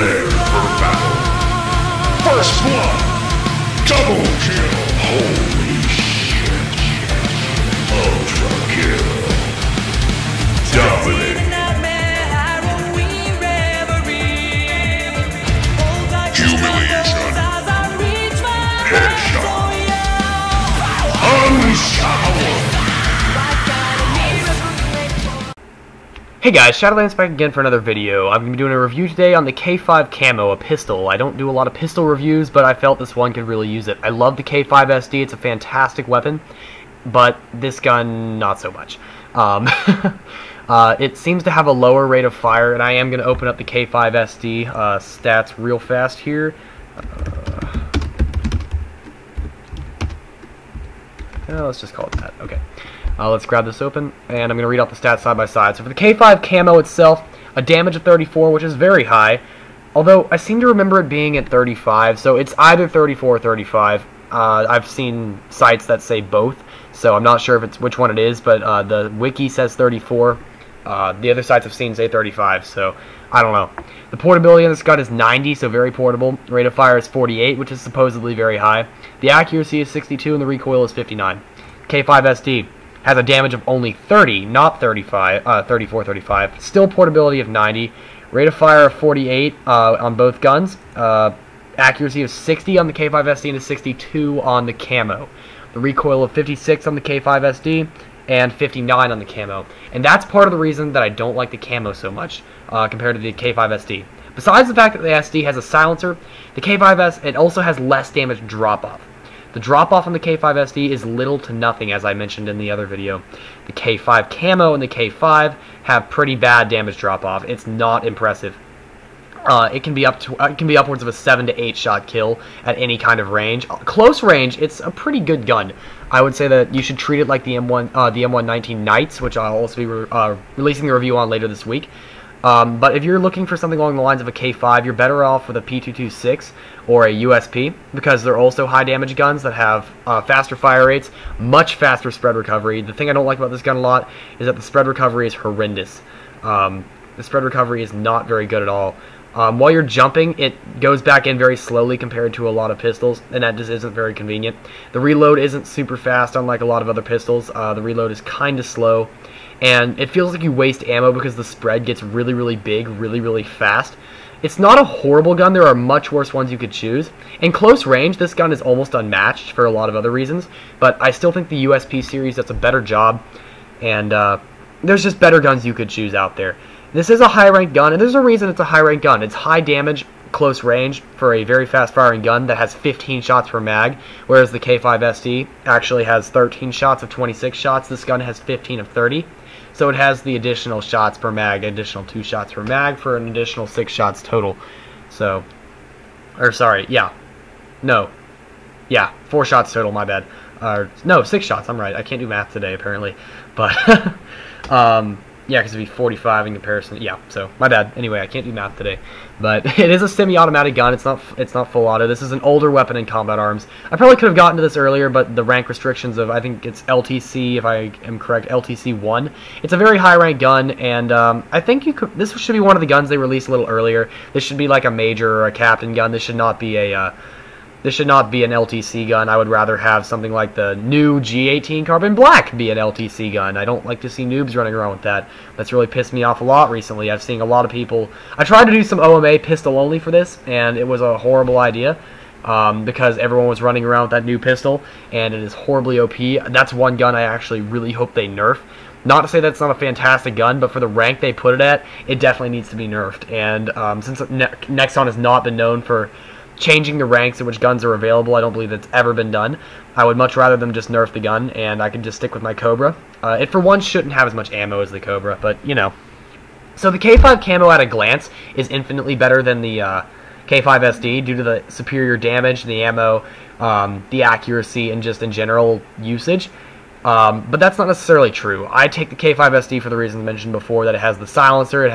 Prepare for battle. First blood. Double kill. Holy shit. Ultra kill. Dominating. Humiliation. Headshot. Unstoppable. Hey guys, Shadolance back again for another video. I'm going to be doing a review today on the K5 Camo, a pistol. I don't do a lot of pistol reviews, but I felt this one could really use it. I love the K5 SD, it's a fantastic weapon, but this gun, not so much. It seems to have a lower rate of fire, and I am going to open up the K5 SD stats real fast here. Let's just call it that. Okay. Let's grab this open, and I'm going to read out the stats side by side. So for the K5 Camo itself, a damage of 34, which is very high, although I seem to remember it being at 35, so it's either 34 or 35. I've seen sites that say both, so I'm not sure if it's which one it is, but the wiki says 34. The other sites I've seen say 35, so I don't know. The portability on this gun is 90, so very portable. Rate of fire is 48, which is supposedly very high. The accuracy is 62, and the recoil is 59. K5 SD has a damage of only 30, not 34, 35. Still portability of 90. Rate of fire of 48 on both guns. Accuracy of 60 on the K5 SD and a 62 on the Camo. The recoil of 56 on the K5 SD and 59 on the Camo. And that's part of the reason that I don't like the Camo so much compared to the K5 SD. Besides the fact that the SD has a silencer, the K5S, it also has less damage drop-off. The drop-off on the K5 SD is little to nothing, as I mentioned in the other video. The K5 Camo and the K5 have pretty bad damage drop-off. It's not impressive. It can be upwards of a 7 to 8 shot kill at any kind of range. Close range, it's a pretty good gun. I would say that you should treat it like the M119 Knights, which I'll also be releasing the review on later this week. But if you're looking for something along the lines of a K5, you're better off with a P226 or a USP, because they're also high damage guns that have faster fire rates, much faster spread recovery. The thing I don't like about this gun a lot is that the spread recovery is horrendous. The spread recovery is not very good at all. While you're jumping, it goes back in very slowly compared to a lot of pistols, and that just isn't very convenient. The reload isn't super fast, unlike a lot of other pistols. The reload is kind of slow, and it feels like you waste ammo because the spread gets really, really big, really, really fast. It's not a horrible gun. There are much worse ones you could choose. In close range, this gun is almost unmatched for a lot of other reasons, but I still think the USP series does a better job, and there's just better guns you could choose out there. This is a high-ranked gun, and there's a reason it's a high-ranked gun. It's high damage, close range for a very fast-firing gun that has 15 shots per mag, whereas the K5 SD actually has 13 shots of 26 shots. This gun has 15 of 30. So it has the additional shots per mag, additional 2 shots per mag for an additional 6 shots total. So, or sorry, yeah. No. Yeah, 4 shots total, my bad. No, 6 shots, I'm right. I can't do math today, apparently. But, yeah, because it'd be 45 in comparison. Yeah, so my bad. Anyway, I can't do math today, but it is a semi-automatic gun. It's not full auto. This is an older weapon in combat arms. I probably could have gotten to this earlier, but the rank restrictions of, I think it's LTC, if I am correct, LTC 1. It's a very high rank gun, and I think this should be one of the guns they released a little earlier. This should be like a major or a captain gun. This should not be a This should not be an LTC gun. I would rather have something like the new G18 Carbon Black be an LTC gun. I don't like to see noobs running around with that. That's really pissed me off a lot recently. I've seen a lot of people... I tried to do some OMA pistol only for this, and it was a horrible idea because everyone was running around with that new pistol, and it is horribly OP. That's one gun I actually really hope they nerf. Not to say that's not a fantastic gun, but for the rank they put it at, it definitely needs to be nerfed. And since Nexon has not been known for changing the ranks in which guns are available, I don't believe that's ever been done. I would much rather them just nerf the gun, and I can just stick with my Cobra. It for one shouldn't have as much ammo as the Cobra, but you know. So the K5 Camo at a glance is infinitely better than the K5 SD due to the superior damage, the ammo, the accuracy, and just in general usage. But that's not necessarily true. I take the K5 SD for the reasons mentioned before, that it has the silencer,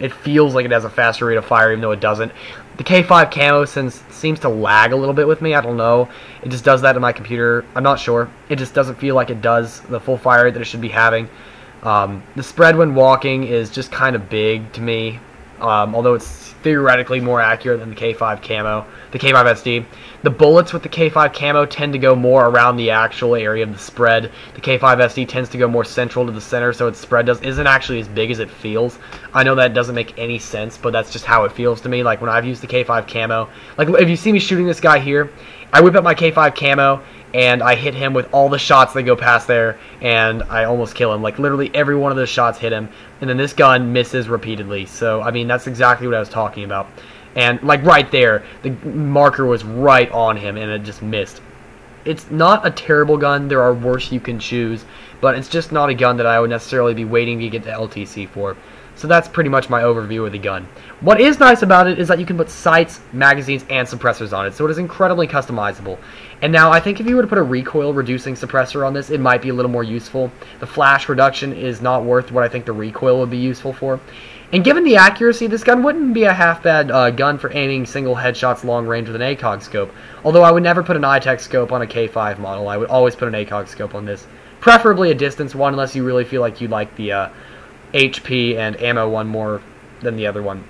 it feels like it has a faster rate of fire even though it doesn't. The K5 Camo seems to lag a little bit with me, I don't know. It just does that in my computer, I'm not sure. It just doesn't feel like it does the full fire rate that it should be having. The spread when walking is just kind of big to me. although it's theoretically more accurate than the K5 Camo, the K5 SD. The bullets with the K5 Camo tend to go more around the actual area of the spread. The K5 SD tends to go more central to the center, so its spread isn't actually as big as it feels. I know that doesn't make any sense, but that's just how it feels to me. Like when I've used the K5 Camo, like if you see me shooting this guy here, I whip up my K5 Camo and I hit him with all the shots that go past there, and I almost kill him. Like literally every one of those shots hit him, and then this gun misses repeatedly. So I mean, that's exactly what I was talking about. And like right there, the marker was right on him and it just missed. It's not a terrible gun. There are worse you can choose, but it's just not a gun that I would necessarily be waiting to get to LTC for. So that's pretty much my overview of the gun. What is nice about it is that you can put sights, magazines, and suppressors on it, so it is incredibly customizable. And now I think if you were to put a recoil reducing suppressor on this, it might be a little more useful. The flash reduction is not worth what I think the recoil would be useful for. And given the accuracy, this gun wouldn't be a half-bad gun for aiming single headshots long range with an ACOG scope. Although I would never put an ITEC scope on a K5 model. I would always put an ACOG scope on this. Preferably a distance one, unless you really feel like you like the HP and ammo one more than the other one.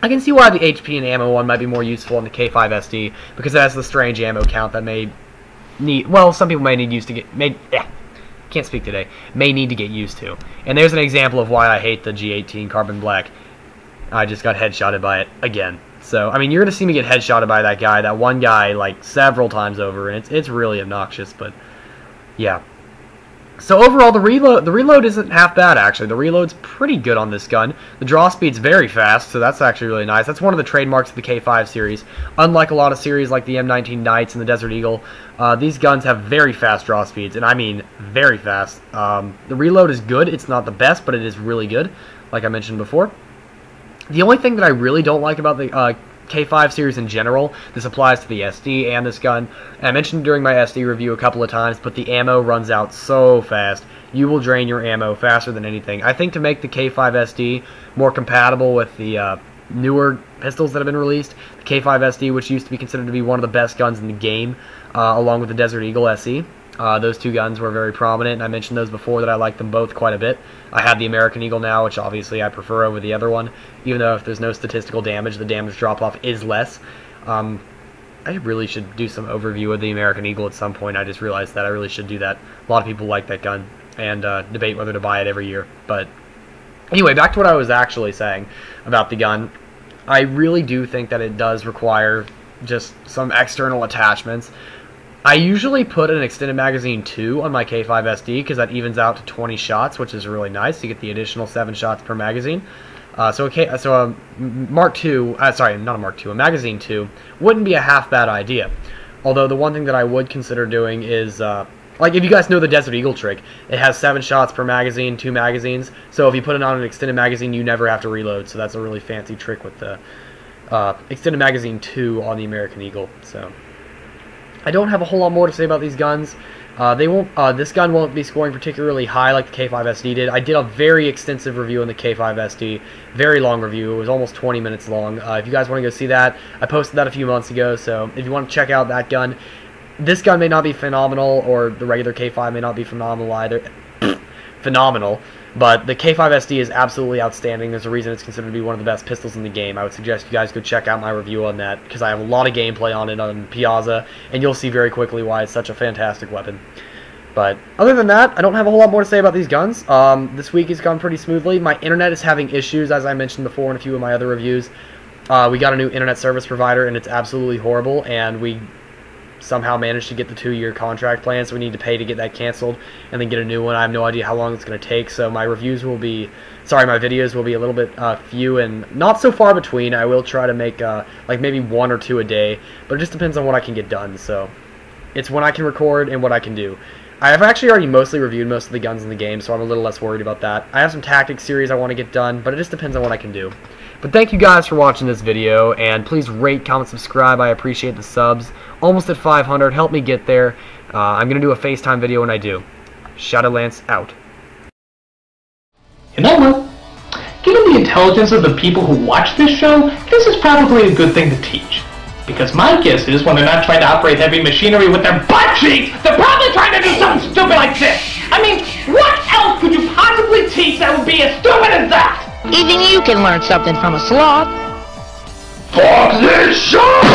I can see why the HP and ammo one might be more useful on the K5 SD, because it has the strange ammo count that may need, well, some people may need used to get, may need to get used to. And there's an example of why I hate the G18 Carbon Black. I just got headshotted by it again. So, I mean, you're going to see me get headshotted by that one guy, like, several times over, and it's really obnoxious, but, yeah. So overall, the reload isn't half bad, actually. The reload's pretty good on this gun. The draw speed's very fast, so that's actually really nice. That's one of the trademarks of the K5 series. Unlike a lot of series like the M19 Knights and the Desert Eagle, these guns have very fast draw speeds, and I mean very fast. The reload is good. It's not the best, but it is really good, like I mentioned before. The only thing that I really don't like about the K5 series in general, this applies to the SD and this gun, and I mentioned during my SD review a couple of times, but the ammo runs out so fast. You will drain your ammo faster than anything. I think to make the K5 SD more compatible with the newer pistols that have been released, the K5 SD, which used to be considered to be one of the best guns in the game, along with the Desert Eagle SE, those two guns were very prominent, and I mentioned those before that I like them both quite a bit. I have the American Eagle now, which obviously I prefer over the other one, even though if there's no statistical damage, the damage drop-off is less. I really should do some overview of the American Eagle at some point. I just realized that I really should do that. A lot of people like that gun and debate whether to buy it every year. But anyway, back to what I was actually saying about the gun. I really do think that it does require just some external attachments. I usually put an extended magazine 2 on my K5 SD because that evens out to 20 shots, which is really nice. You get the additional 7 shots per magazine. So a Mark II, sorry, not a Mark II, a magazine 2 wouldn't be a half bad idea. Although the one thing that I would consider doing is, like if you guys know the Desert Eagle trick, it has 7 shots per magazine, 2 magazines. So if you put it on an extended magazine, you never have to reload. So that's a really fancy trick with the extended magazine 2 on the American Eagle. So I don't have a whole lot more to say about these guns. This gun won't be scoring particularly high like the K5 SD did. I did a very extensive review on the K5 SD, very long review. It was almost 20 minutes long. If you guys want to go see that, I posted that a few months ago, so if you want to check out that gun, this gun may not be phenomenal, or the regular K5 may not be phenomenal either. Phenomenal. But the K5 SD is absolutely outstanding. There's a reason it's considered to be one of the best pistols in the game. I would suggest you guys go check out my review on that, because I have a lot of gameplay on it on Piazza, and you'll see very quickly why it's such a fantastic weapon. But other than that, I don't have a whole lot more to say about these guns. This week has gone pretty smoothly. My internet is having issues, as I mentioned before in a few of my other reviews. We got a new internet service provider, and it's absolutely horrible, and we somehow managed to get the 2-year contract plan, so we need to pay to get that canceled and then get a new one. I have no idea how long it's going to take, so my videos will be a little bit few and not so far between. I will try to make like maybe 1 or 2 a day, but it just depends on what I can get done. So it's when I can record and what I can do. I have actually already mostly reviewed most of the guns in the game, so I'm a little less worried about that. I have some tactics series I want to get done, but it just depends on what I can do. But thank you guys for watching this video, and please rate, comment, subscribe. I appreciate the subs. Almost at 500. Help me get there. I'm going to do a FaceTime video when I do. Shadolance out. You know what? Given the intelligence of the people who watch this show, this is probably a good thing to teach. Because my guess is when they're not trying to operate heavy machinery with their butt cheeks, they're probably trying to do something stupid like this. I mean, what else could you possibly teach that would be as stupid as that? Even you can learn something from a sloth. Fuck this shit!